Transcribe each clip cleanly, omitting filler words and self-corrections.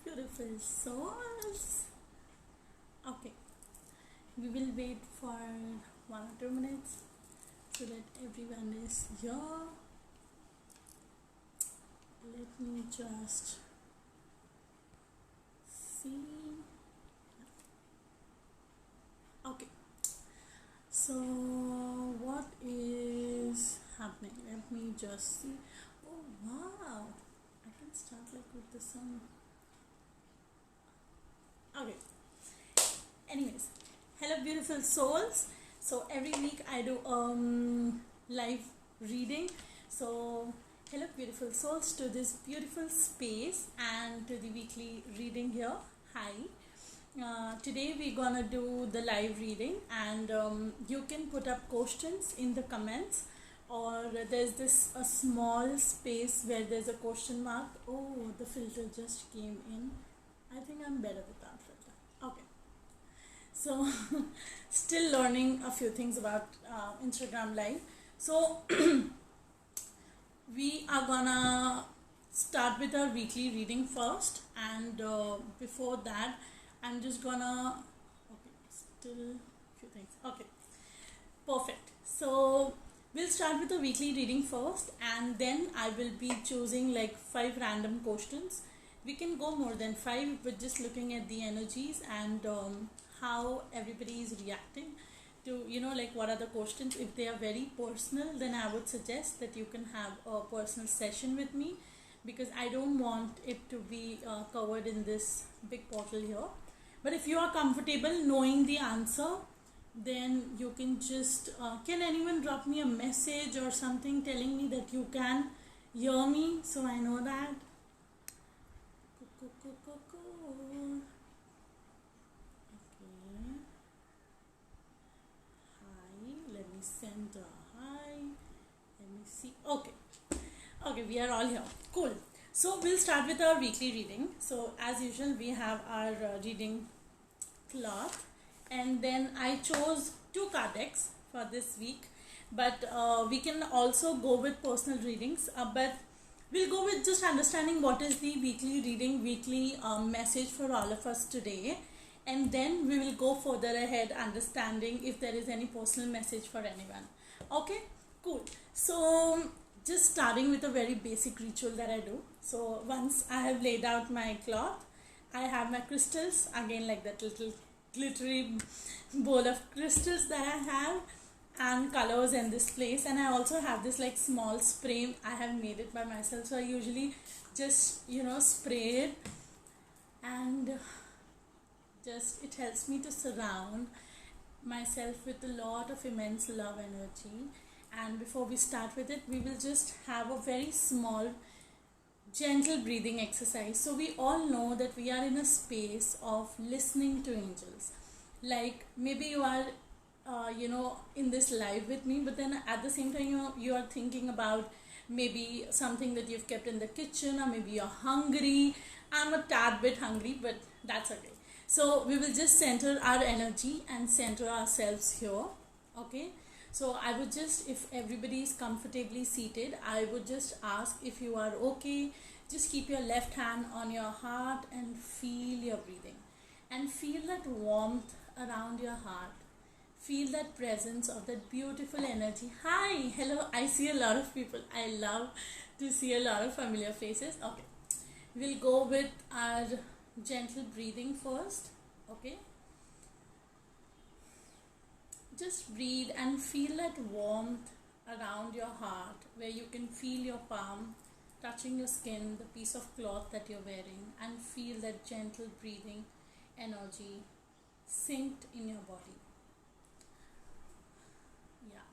beautiful souls. Okay, we will wait for 1 or 2 minutes so that everyone is here. Let me just see. Okay, so what is happening? Let me just see. Oh wow, I can start like with the sun. Okay, anyways, hello beautiful souls. So every week I do live reading. So hello beautiful souls to this beautiful space and to the weekly reading here. Hi. Today we're gonna do the live reading, and you can put up questions in the comments, or there's this a small space where there's a question mark. Oh, the filter just came in. I think I'm better without filter. Okay, so still learning a few things about Instagram live. So we are gonna start with our weekly reading first, and before that I'm just gonna, okay, still few things. Okay, perfect. So we'll start with the weekly reading first, and then I will be choosing like 5 random questions. We can go more than 5, but just looking at the energies and how everybody is reacting to, like what are the questions. If they are very personal, then I would suggest that you can have a personal session with me, because I don't want it to be covered in this big portal here. But if you are comfortable knowing the answer, then you can just can anyone drop me a message or something telling me that you can hear me, so I know that. Okay. Hi, let me send a hi. Let me see. Okay, we are all here. Cool. So we'll start with our weekly reading. So as usual, we have our reading cloth, and then I chose 2 card decks for this week, but we can also go with personal readings, but we'll go with just understanding what is the weekly reading, weekly message for all of us today, and then we will go further ahead understanding if there is any personal message for anyone. Okay, cool. So just starting with a very basic ritual that I do. So once I have laid out my cloth, I have my crystals, again like that little glittery bowl of crystals that I have, and colors in this place. And I also have this like small spray. I have made it by myself, so I usually just spray it, and just it helps me to surround myself with a lot of immense love energy. And before we start with it, we will just have a very small gentle breathing exercise. So we all know that we are in a space of listening to angels. Like maybe you are in this live with me, but then at the same time you are thinking about maybe something that you've kept in the kitchen, or maybe you're hungry. I'm a tad bit hungry, but that's okay. So we will just center our energy and center ourselves here. Okay, so I would just, if everybody is comfortably seated, I would just ask if you are okay. Just keep your left hand on your heart and feel your breathing, and feel that warmth around your heart. Feel that presence of that beautiful energy. Hi, hello, I see a lot of people. I love to see a lot of familiar faces. Okay, we'll go with our gentle breathing first. Okay, just breathe and feel that warmth around your heart, where you can feel your palm touching your skin, the piece of cloth that you're wearing, and feel that gentle breathing energy synced in your body. Yeah.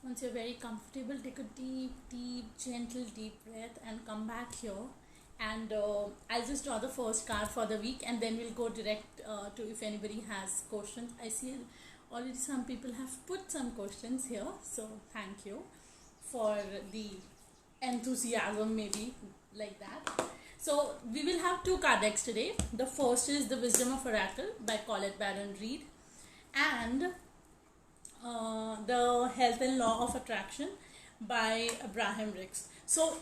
Once you're very comfortable, take a deep, gentle, deep breath and come back here. And I'll just draw the first card for the week, and then we'll go direct to if anybody has questions. I see already some people have put some questions here, so thank you for the enthusiasm, maybe like that. So we will have 2 card decks today. The first is the Wisdom of Oracle by Colette Baron Reid, and the Health and Law of Attraction by Abraham Hicks. So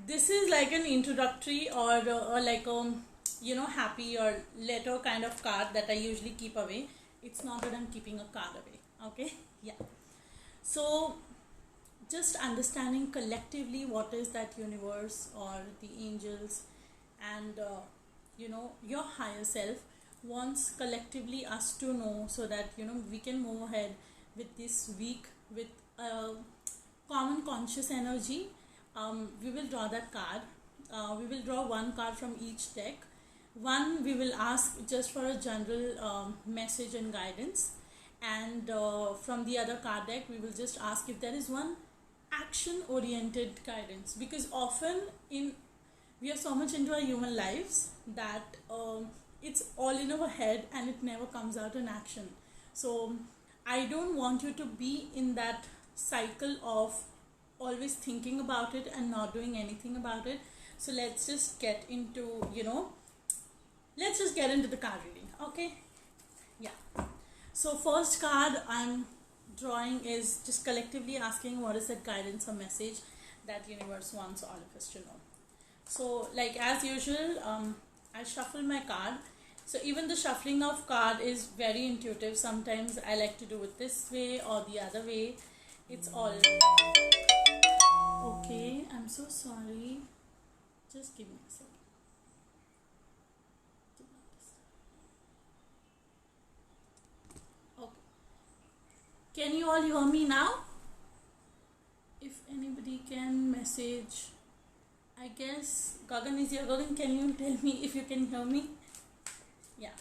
this is like an introductory or like happy or letter kind of card that I usually keep away. It's not that I'm keeping a card away. Okay. Yeah. So just understanding collectively what is that universe or the angels and your higher self wants collectively us to know, so that we can move ahead with this week with a common conscious energy. We will draw that card. We will draw one card from each deck. One we will ask just for a general message and guidance, and from the other card deck we will just ask if there is one action oriented guidance, because often in we are so much into our human lives that it's all in our head and it never comes out in action. So I don't want you to be in that cycle of always thinking about it and not doing anything about it. So let's just get into the card reading. Okay. Yeah. So first card I'm drawing is just collectively asking what is that guidance or message that universe wants all of us to know. So like as usual, I shuffle my card. So even the shuffling of card is very intuitive. Sometimes I like to do it this way or the other way. It's all okay. I'm so sorry. Just give me a second. Okay. Can you all hear me now? If anybody can message, I guess Gagan is here. Gagan, can you tell me if you can hear me? Yeah.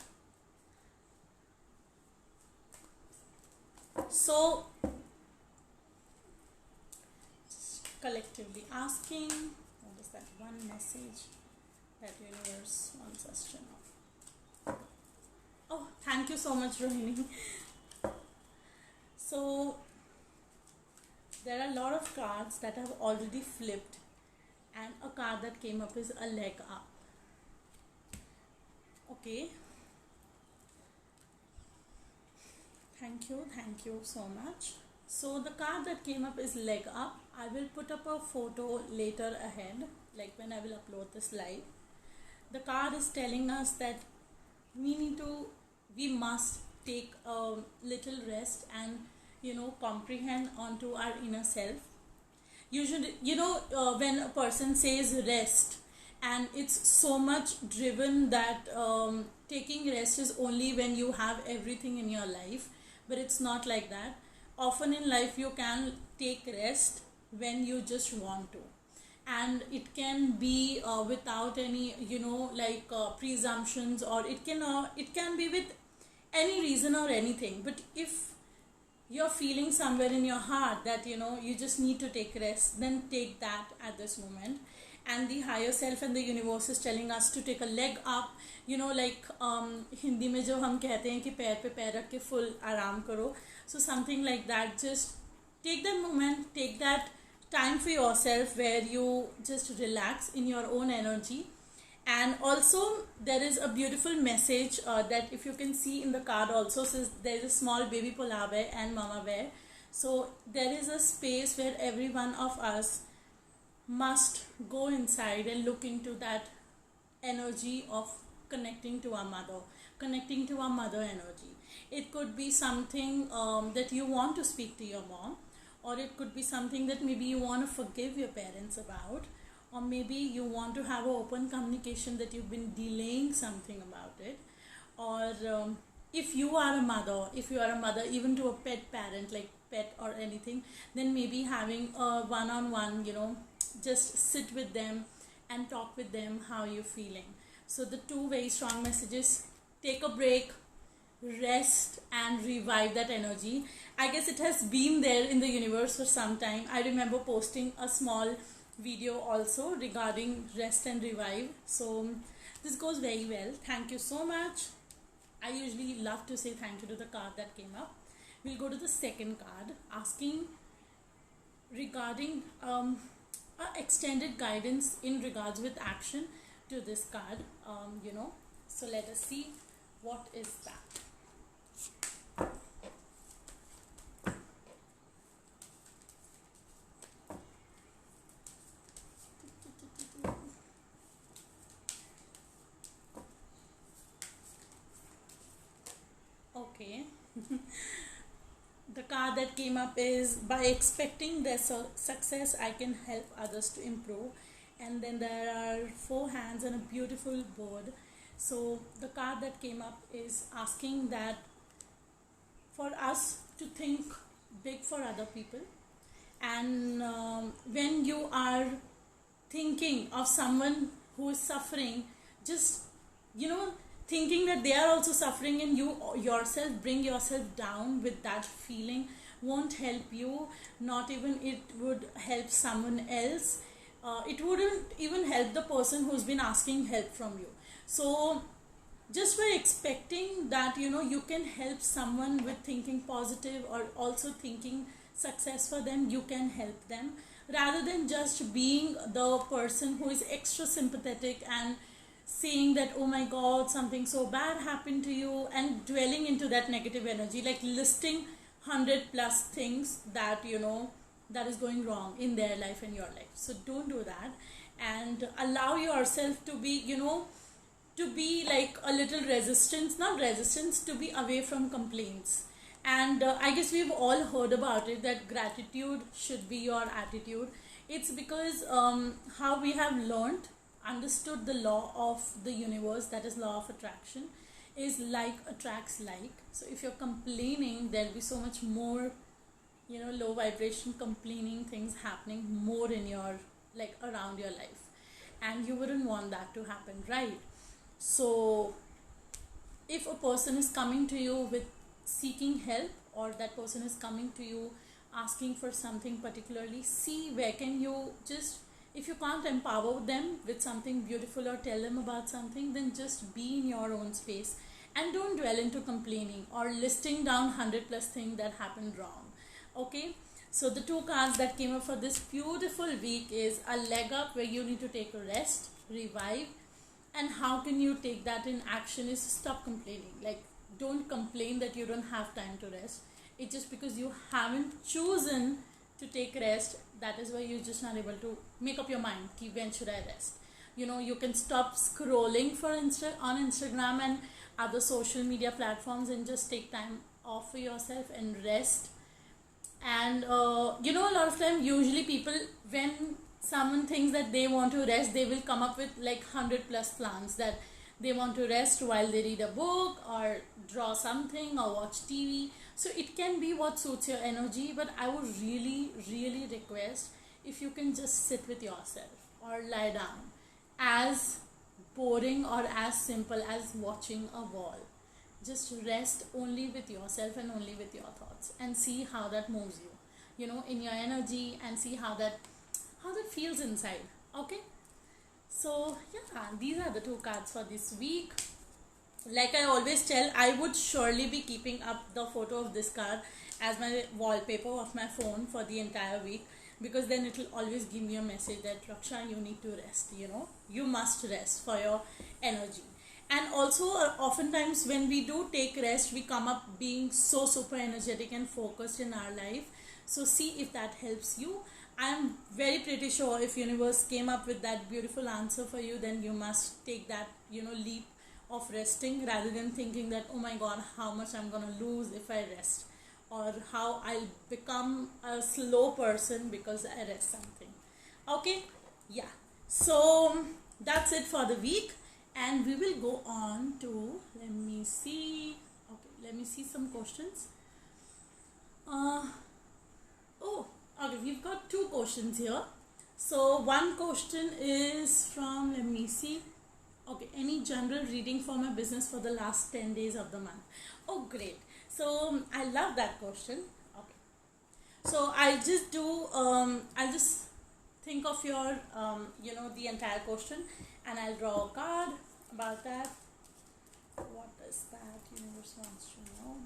So, collectively asking, what is that one message that universe wants us to know? Oh, thank you so much, Rohini. So, there are a lot of cards that have already flipped, and a card that came up is a leg up. Okay. Thank you so much. So the card that came up is leg up. I will put up a photo later ahead, like when I will upload this live. The card is telling us that we must take a little rest and comprehend onto our inner self. Usually, when a person says rest, and it's so much driven that taking rest is only when you have everything in your life, but it's not like that. Often in life you can take rest when you just want to, and it can be without any presumptions, or it can be with any reason or anything. But if you're feeling somewhere in your heart that you just need to take rest, then take that at this moment. And the higher self and the universe is telling us to take a leg up, Hindi में जो हम कहते हैं कि पैर पे पैर रख के फुल आराम करो. So something like that. Just take that moment, take that time for yourself where you just relax in your own energy. And also there is a beautiful message that if you can see in the card also says there is a small baby polar bear and mama bear. So there is a space where every one of us must go inside and look into that energy of connecting to our mother energy. It could be something that you want to speak to your mom, or it could be something that maybe you want to forgive your parents about, or maybe you want to have an open communication that you've been delaying something about it. Or if you are a mother even to a pet parent, like pet or anything, then maybe having a one-on-one, just sit with them and talk with them how you're feeling. So the two very strong messages: take a break, rest, and revive that energy. I guess it has been there in the universe for some time. I remember posting a small video also regarding rest and revive. So this goes very well. Thank you so much. I usually love to say thank you to the card that came up. We'll go to the second card, asking regarding extended guidance in regards with action to this card. So let us see what is that. Okay. The card that came up is, by expecting their success, I can help others to improve. And then there are four hands and a beautiful board. So the card that came up is asking that for us to think big for other people. And when you are thinking of someone who is suffering, just, you know, thinking that they are also suffering, and you yourself bring yourself down with that feeling won't help you. Not even it would help someone else. It wouldn't even help the person who's been asking help from you. So just by expecting that, you can help someone with thinking positive, or also thinking success for them, you can help them, rather than just being the person who is extra sympathetic and saying that, oh my god, something so bad happened to you, and dwelling into that negative energy, like listing 100 plus things that, that is going wrong in their life and your life. So don't do that, and allow yourself to be, to be like a little resistance, not resistance, to be away from complaints. And I guess we've all heard about it, that gratitude should be your attitude. It's because how we have learned, understood the law of the universe, that is law of attraction, is like attracts like. So if you're complaining, there'll be so much more, low vibration complaining things happening more in your, like, around your life, and you wouldn't want that to happen, right? So if a person is coming to you with seeking help, or that person is coming to you asking for something particularly, see where can you just, if you can't empower them with something beautiful or tell them about something, then just be in your own space, and don't dwell into complaining or listing down 100 plus things that happened wrong. Okay, so the two cards that came up for this beautiful week is a leg up, where you need to take a rest, revive. And how can you take that in action is stop complaining. Like, don't complain that you don't have time to rest. It's just because you haven't chosen to take rest, that is why you're just not able to make up your mind, when should I rest. You can stop scrolling on Instagram and other social media platforms, and just take time off for yourself and rest. And a lot of time, usually people, when someone thinks that they want to rest, they will come up with like 100 plus plans, that they want to rest while they read a book, or draw something, or watch TV. So it can be what suits your energy, but I would really, really request, if you can just sit with yourself or lie down, as boring or as simple as watching a wall. Just rest only with yourself and only with your thoughts, and see how that moves you, in your energy, and see how that feels inside. Okay, so yeah, these are the two cards for this week. Like I always tell, I would surely be keeping up the photo of this card as my wallpaper of my phone for the entire week, because then it will always give me a message that, Raksha, you need to rest, you must rest for your energy. And also, oftentimes when we do take rest, we come up being so super energetic and focused in our life. So see if that helps you. I am very pretty sure if universe came up with that beautiful answer for you, then you must take that, leap of resting, rather than thinking that, oh my god, how much I'm gonna lose if I rest, or how I'll become a slow person because I rest something. Okay, yeah, so that's it for the week, and we will go on to, let me see some questions. Okay, we've got two questions here. So one question is from, let me see. Okay, any general reading for my business for the last 10 days of the month? Oh, great. So I love that question. Okay. So I just do, I'll just think of your, the entire question, and I'll draw a card about that. What is that universe wants to know?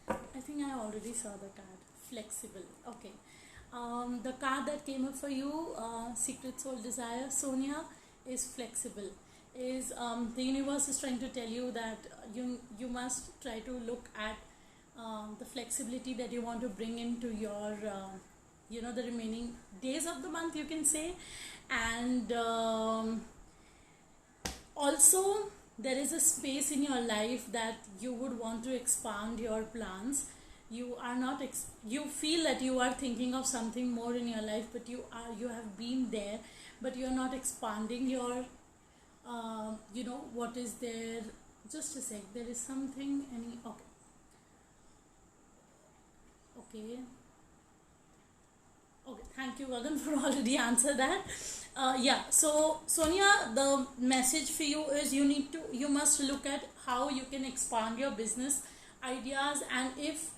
I think I already saw the card. Flexible. Okay. The card that came up for you, Secret Soul Desire, Sonia, is flexible. Is the universe is trying to tell you that you must try to look at the flexibility that you want to bring into your the remaining days of the month, you can say. And also there is a space in your life that you would want to expand your plans. You are not you feel that you are thinking of something more in your life, but you have been there, but you are not expanding your what is there. Just a sec, there is something. Any Okay. Okay. Okay, thank you, Gagan, for already answer that. Yeah, so Sonia, the message for you is you must look at how you can expand your business ideas, and if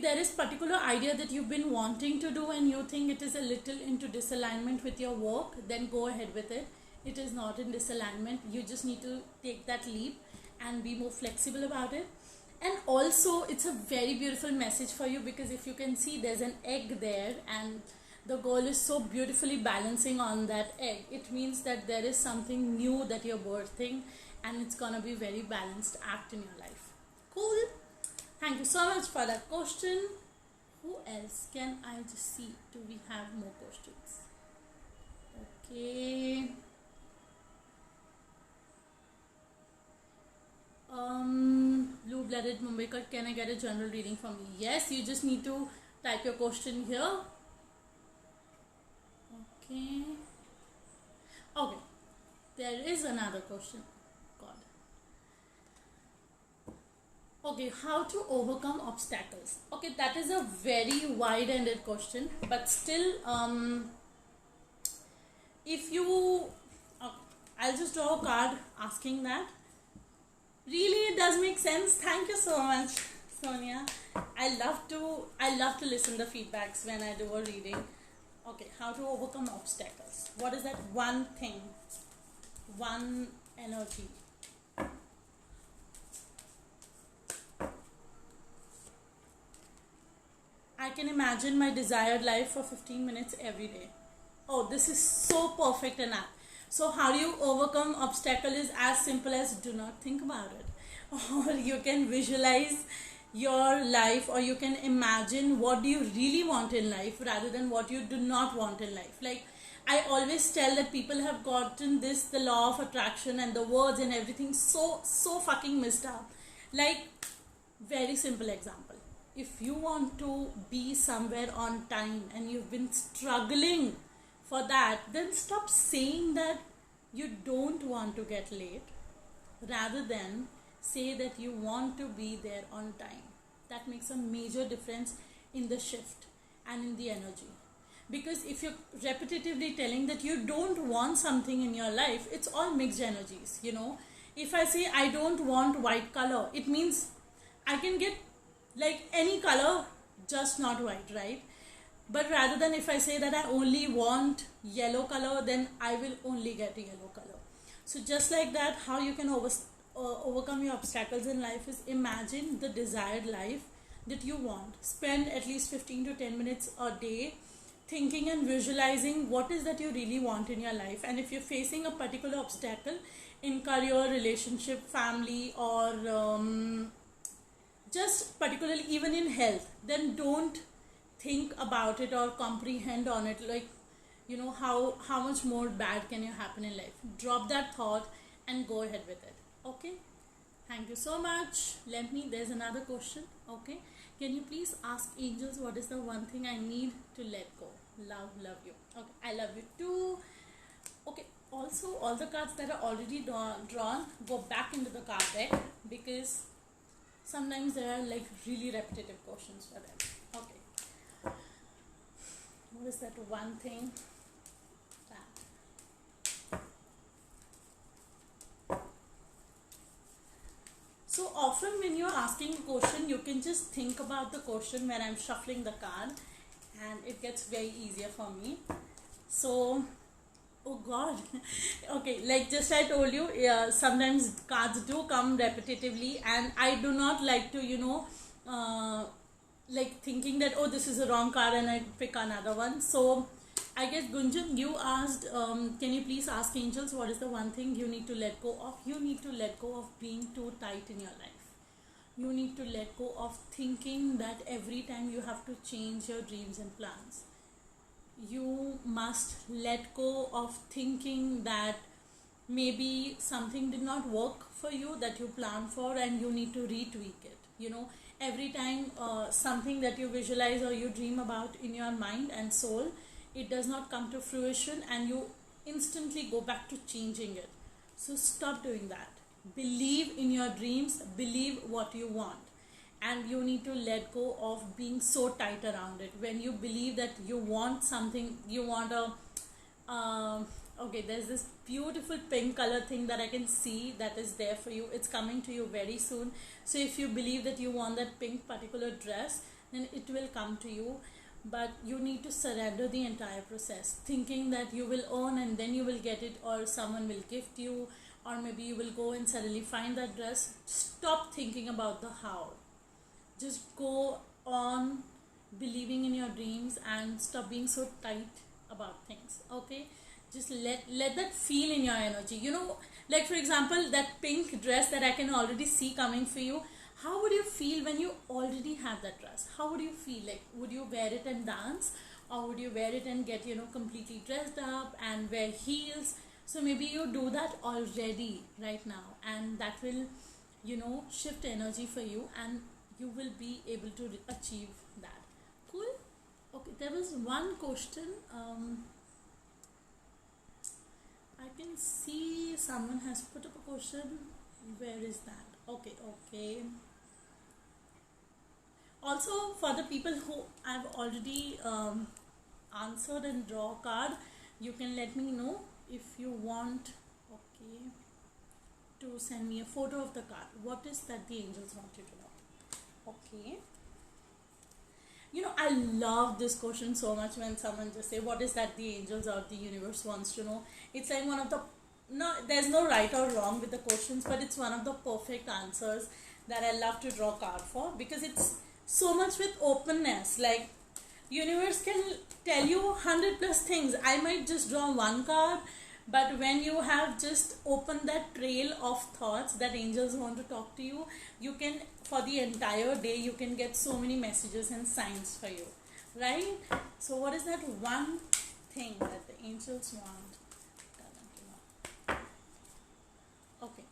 there is particular idea that you've been wanting to do and you think it is a little into disalignment with your work, then go ahead with it. It is not in disalignment. You just need to take that leap and be more flexible about it. And also it's a very beautiful message for you, because if you can see, there's an egg there and the girl is so beautifully balancing on that egg. It means that there is something new that you're birthing, and it's gonna be very balanced act in your life. Cool. Thank you so much for that question. Who else can I just see? Do we have more questions? Okay. Blue-blooded Mumbaikar, can I get a general reading from you? Yes, you just need to type your question here. Okay. Okay. There is another question. God. Okay, how to overcome obstacles? Okay, that is a very wide-ended question, but still, if you, I'll just draw a card asking that. Really, it does make sense. Thank you so much, Sonia. I love to listen the feedbacks when I do a reading. Okay, how to overcome obstacles. What is that one thing? One energy. I can imagine my desired life for 15 minutes every day. Oh, this is so perfect an app. So how do you overcome obstacle is as simple as do not think about it. Or you can visualize your life, or you can imagine what do you really want in life rather than what you do not want in life. Like I always tell that people have gotten this, the law of attraction and the words and everything so fucking messed up. Like very simple example. If you want to be somewhere on time and you've been struggling for that, then stop saying that you don't want to get late, rather than say that you want to be there on time. That makes a major difference in the shift and in the energy. Because if you're repetitively telling that you don't want something in your life, it's all mixed energies. If I say I don't want white color, it means I can get like any color, just not white, right? But rather than if I say that I only want yellow color, then I will only get a yellow color. So just like that, how you can overcome your obstacles in life is imagine the desired life that you want. Spend at least 15 to 10 minutes a day thinking and visualizing what is that you really want in your life. And if you're facing a particular obstacle in career, relationship, family, or just particularly even in health, then don't think about it or comprehend on it, like how much more bad can you happen in life. Drop that thought and go ahead with it. Okay, thank you so much. There's another question. Okay, can you please ask angels what is the one thing I need to let go? Love you. Okay, I love you too. Okay, also all the cards that are already drawn, go back into the card deck, because sometimes there are like really repetitive questions for them. Okay, what is that one thing? So often when you're asking a question, you can just think about the question when I'm shuffling the card, and it gets very easier for me. So, oh God. Okay, like just I told you, sometimes cards do come repetitively, and I do not like to, like thinking that, oh, this is a wrong card and I pick another one. So I guess Gunjan, you asked, can you please ask angels what is the one thing you need to let go of? You need to let go of being too tight in your life. You need to let go of thinking that every time you have to change your dreams and plans. You must let go of thinking that maybe something did not work for you that you planned for, and you need to retweak it. Every time something that you visualize or you dream about in your mind and soul, it does not come to fruition, and you instantly go back to changing it. So stop doing that. Believe in your dreams, believe what you want, and you need to let go of being so tight around it. When you believe that you want something, you want a okay, there's this beautiful pink color thing that I can see that is there for you. It's coming to you very soon. So if you believe that you want that pink particular dress, then it will come to you. But you need to surrender the entire process, thinking that you will earn and then you will get it, or someone will gift you, or maybe you will go and suddenly find that dress. Stop thinking about the how. Just go on believing in your dreams and stop being so tight about things. Okay, just let that feel in your energy. Like for example, that pink dress that I can already see coming for you. How would you feel when you already have that dress? How would you feel? Like, would you wear it and dance, or would you wear it and get completely dressed up and wear heels? So maybe you do that already right now, and that will shift energy for you, and you will be able to achieve that. Cool. Okay, there was one question. I can see someone has put up a question. Where is that? Okay. Also, for the people who I've already answered and draw a card, you can let me know if you want. Okay, to send me a photo of the card. What is that the angels want you to know? Okay. I love this question so much when someone just say, what is that the angels or the universe wants to know? It's like one of the, no, there's no right or wrong with the questions, but it's one of the perfect answers that I love to draw card for, because it's so much with openness. Like, universe can tell you 100 plus things. I might just draw one card, but when you have just opened that trail of thoughts that angels want to talk to you, you can, for the entire day, you can get so many messages and signs for you, right? So what is that one thing that the angels want? Okay.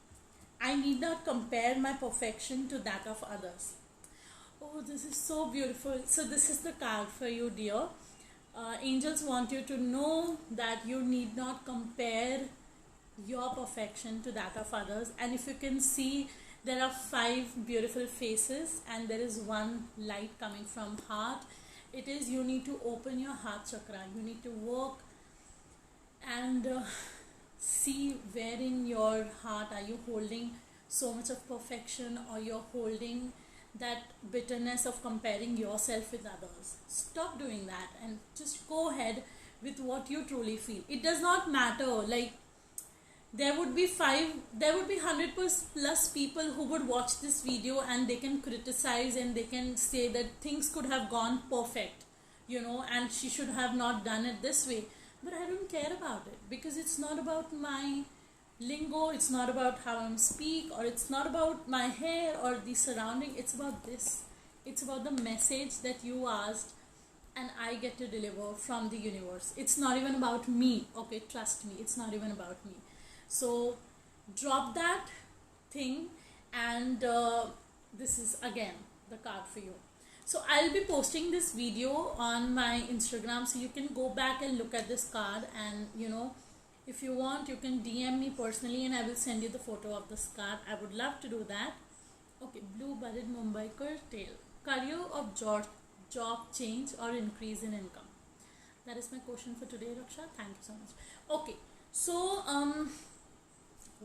I need not compare my perfection to that of others. Oh, this is so beautiful. So this is the card for you, dear. Angels want you to know that you need not compare your perfection to that of others. And if you can see, there are 5 beautiful faces and there is one light coming from heart. It is, you need to open your heart chakra. You need to work and see where in your heart are you holding so much of perfection, or you're holding that bitterness of comparing yourself with others. Stop doing that and just go ahead with what you truly feel. It does not matter, like, there would be 100 plus people who would watch this video and they can criticize and they can say that things could have gone perfect, and she should have not done it this way. But I don't care about it, because it's not about my lingo, it's not about how I speak, or it's not about my hair or the surrounding. It's about this. It's about the message that you asked and I get to deliver from the universe. It's not even about me. Okay, trust me, it's not even about me. So drop that thing, and this is again the card for you. So I'll be posting this video on my Instagram, so you can go back and look at this card, and if you want, you can DM me personally and I will send you the photo of this card. I would love to do that. Okay, blue budded Mumbai curtail. Career or job change or increase in income? That is my question for today, Raksha. Thank you so much. Okay, so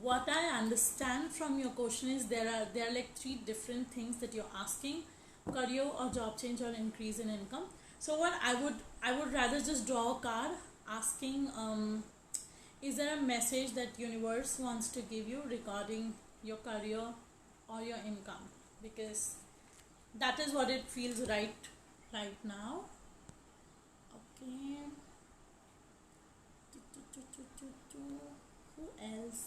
what I understand from your question is there are like 3 different things that you're asking: career or job change or increase in income. So what I would rather just draw a card asking, is there a message that universe wants to give you regarding your career or your income? Because that is what it feels right now. Okay. Who else?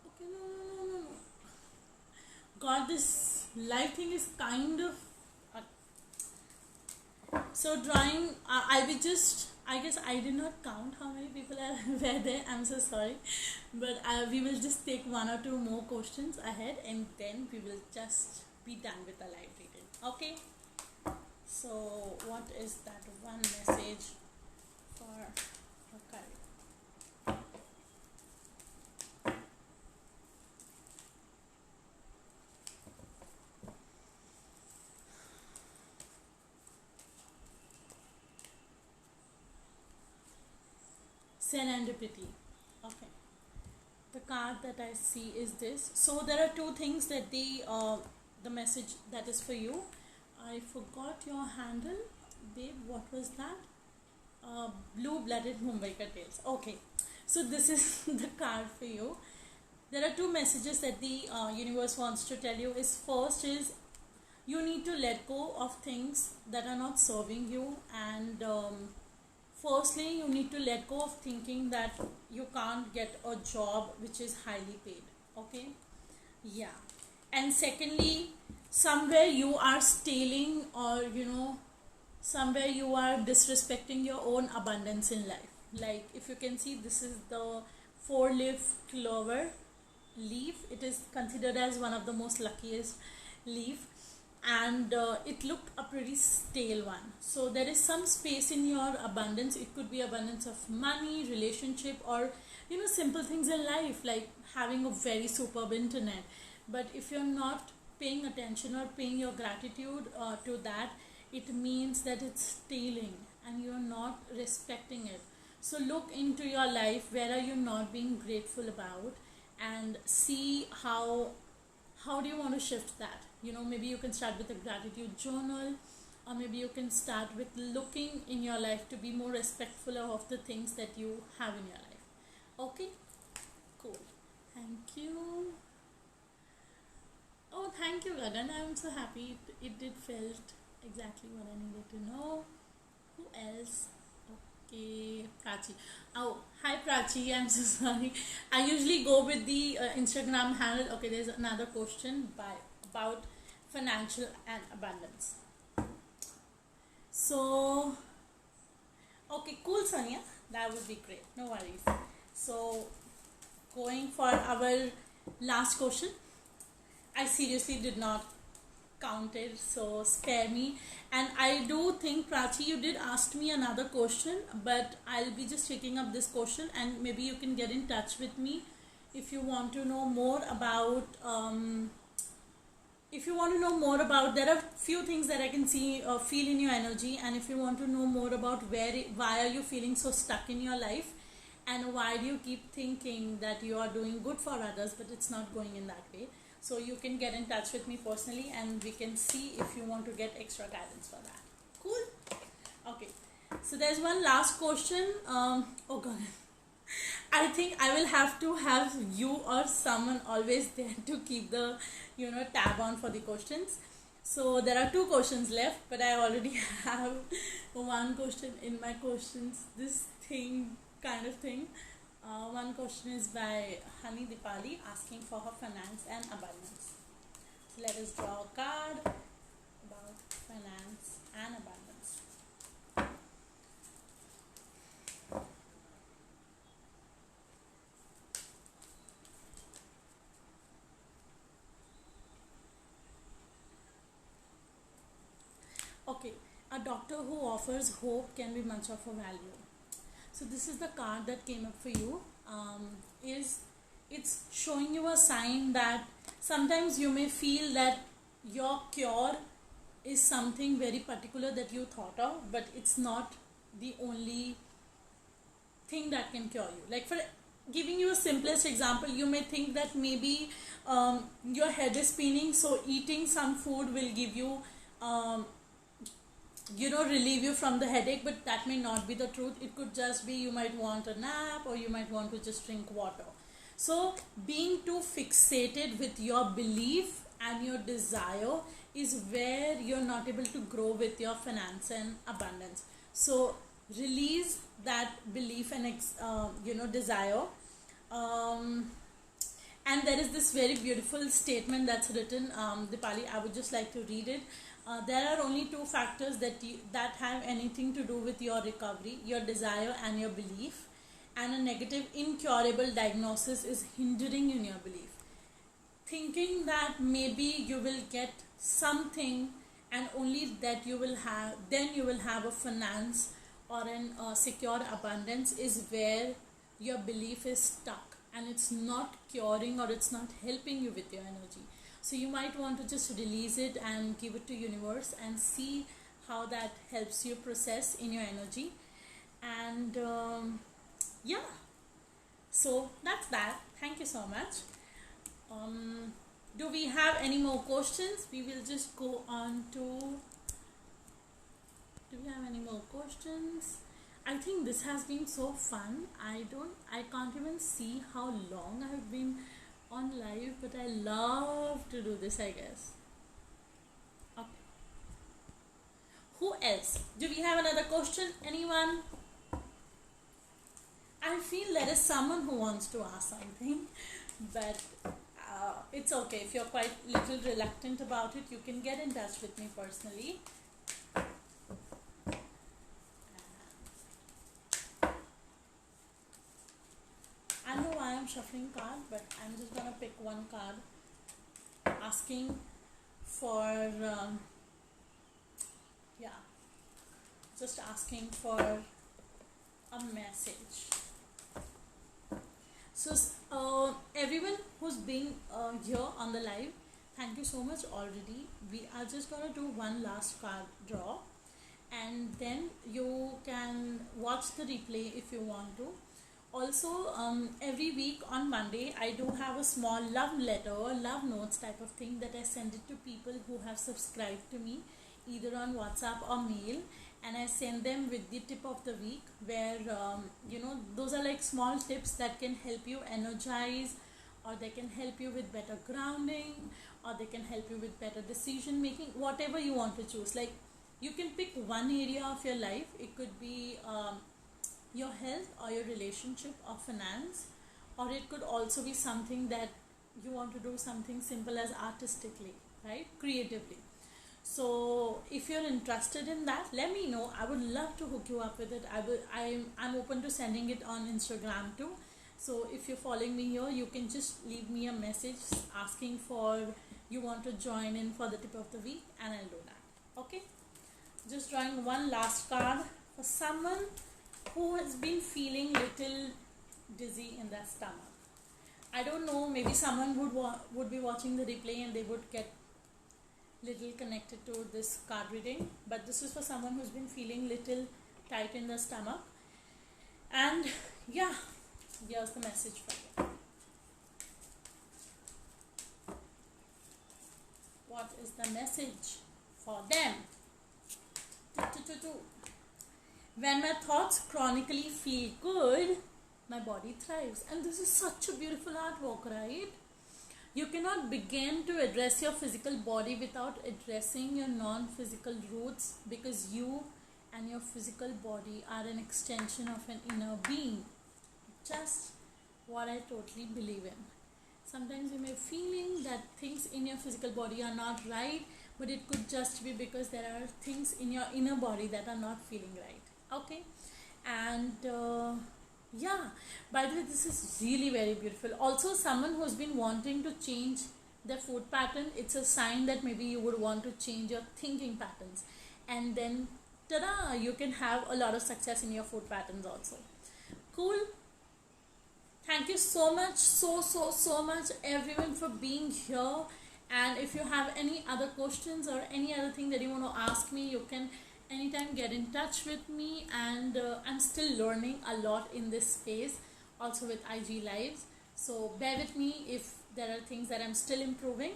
Okay, no. God now this live thing is kind of so drawing. I'll be just. I guess I did not count how many people are were there. I'm so sorry, but we will just take one or two more questions ahead, and then we will just be done with the live reading. Okay. So what is that one message for Rakari? Serendipity. Okay. The card that I see is this. So there are two things that the message that is for you. I forgot your handle, babe. What was that? Blue-blooded Mumbaikar tales. Okay. So this is the card for you. There are two messages that the universe wants to tell you. Is first is you need to let go of things that are not serving you, and firstly you need to let go of thinking that you can't get a job which is highly paid. Okay, yeah. And secondly, somewhere you are stealing, or somewhere you are disrespecting your own abundance in life. Like if you can see, this is the four-leaf clover leaf. It is considered as one of the most luckiest leaf, and it looked a pretty stale one. So there is some space in your abundance. It could be abundance of money, relationship, or simple things in life, like having a very superb internet. But if you're not paying attention or paying your gratitude to that, it means that it's stealing and you're not respecting it. So look into your life, where are you not being grateful about, and see how do you want to shift that. Maybe you can start with a gratitude journal, or maybe you can start with looking in your life to be more respectful of the things that you have in your life. Okay, cool. Thank you. Oh, thank you, Gagan. I'm so happy. It did felt exactly what I needed to know. Who else? Okay, Prachi. Oh, hi Prachi. I'm so sorry. I usually go with the Instagram handle. Okay, there's another question about financial and abundance. So, okay, cool, Sonia. That would be great. No worries. So, going for our last question. I seriously did not count it, so spare me. And I do think, Prachi, you did ask me another question, but I'll be just taking up this question, and maybe you can get in touch with me if you want to know more about there are few things that I can see feel in your energy, and if you want to know more about why are you feeling so stuck in your life, and why do you keep thinking that you are doing good for others but it's not going in that way, so you can get in touch with me personally, and we can see if you want to get extra guidance for that. Cool. Okay, so there's one last question. Oh god, I think I will have to have you or someone always there to keep the tab on for the questions. So there are two questions left, but I already have one question in my questions, this thing kind of thing. One question is by Hani Dipali, asking for her finance and abundance. So let us draw a card about finance and abundance. Okay, a doctor who offers hope can be much of a value. So this is the card that came up for you. It's showing you a sign that sometimes you may feel that your cure is something very particular that you thought of, but it's not the only thing that can cure you. Like, for giving you a simplest example, you may think that maybe your head is spinning, so eating some food will give you relieve you from the headache, but that may not be the truth. It could just be you might want a nap, or you might want to just drink water. So being too fixated with your belief and your desire is where you're not able to grow with your finance and abundance. So release that belief and desire, and And there is this very beautiful statement that's written, Dipali, I would just like to read it. There are only two factors that have anything to do with your recovery: your desire and your belief. And a negative, incurable diagnosis is hindering in your belief. Thinking that maybe you will get something and only that you will have, then you will have a finance or an secure abundance, is where your belief is stuck, and it's not curing or it's not helping you with your energy. So you might want to just release it and give it to universe and see how that helps you process in your energy. And yeah, so that's that. Thank you so much. Do we have any more questions? We will just go on to, do we have any more questions? I think this has been so fun. I can't even see how long I've been on live, but I love to do this, I guess. Okay. Who else? Do we have another question? Anyone? I feel there is someone who wants to ask something, but it's okay. If you're quite little reluctant about it, you can get in touch with me personally. I know I am shuffling card, but I'm just gonna pick one card, asking for yeah, just asking for a message. So everyone who's been here on the live, thank you so much already. We are just gonna do one last card draw, and then you can watch the replay if you want to. Also, every week on Monday, I do have a small love letter or love notes type of thing that I send it to people who have subscribed to me, either on WhatsApp or mail, and I send them with the tip of the week, where those are like small tips that can help you energize, or they can help you with better grounding, or they can help you with better decision making, whatever you want to choose. Like, you can pick one area of your life. It could be your health or your relationship or finance, or it could also be something that you want to do something simple as artistically, right, creatively. So if you're interested in that, let me know. I would love to hook you up with it. I'm open to sending it on Instagram too. So if you're following me here, you can just leave me a message asking for you want to join in for the tip of the week, and I'll do that. Okay, just drawing one last card for someone who has been feeling little dizzy in their stomach. I don't know, maybe someone would be watching the replay and they would get little connected to this card reading, but this is for someone who's been feeling little tight in the stomach. And yeah, here's the message for you. What is the message for them? When my thoughts chronically feel good, my body thrives. And this is such a beautiful artwork, right? You cannot begin to address your physical body without addressing your non-physical roots, because you and your physical body are an extension of an inner being. Just what I totally believe in. Sometimes you may be feeling that things in your physical body are not right, but it could just be because there are things in your inner body that are not feeling right. Okay, and yeah, by the way, this is really very beautiful. Also, someone who's been wanting to change their food pattern, it's a sign that maybe you would want to change your thinking patterns, and then ta-da, you can have a lot of success in your food patterns also. Cool. Thank you so much, so much everyone for being here. And if you have any other questions or any other thing that you want to ask me, you can anytime get in touch with me. And I'm still learning a lot in this space, also with IG Lives. So bear with me if there are things that I'm still improving.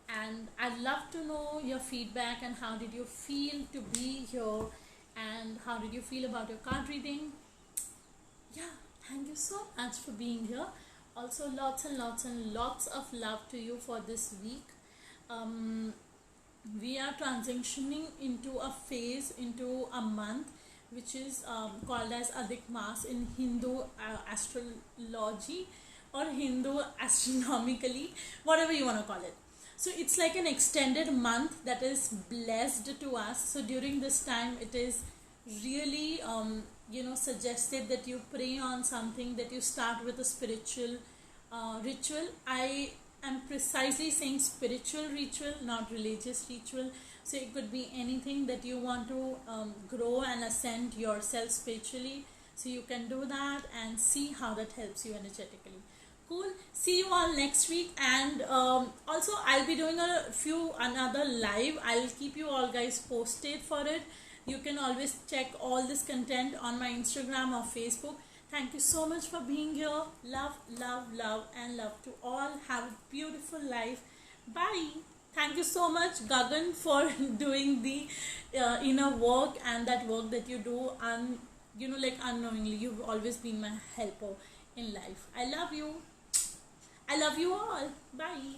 And I'd love to know your feedback and how did you feel to be here, and how did you feel about your card reading. Yeah, thank you so much for being here. Also, lots and lots of love to you for this week. We are transitioning into a phase, into a month, which is called as Adhik Maas in Hindu astrology, or Hindu astronomically, whatever you want to call it. So it's like an extended month that is blessed to us. So during this time, it is really suggested that you pray on something, that you start with a spiritual ritual. I am precisely saying spiritual ritual, not religious ritual. So it could be anything that you want to grow and ascend yourself spiritually. So you can do that and see how that helps you energetically. Cool. See you all next week. And also I'll be doing another live. I'll keep you all guys posted for it. You can always check all this content on my Instagram or Facebook. Thank you so much for being here. Love, love, love, and love to all. Have a beautiful life. Bye. Thank you so much, Gagan, for doing the inner work and that work that you do. Like unknowingly, you've always been my helper in life. I love you. I love you all. Bye.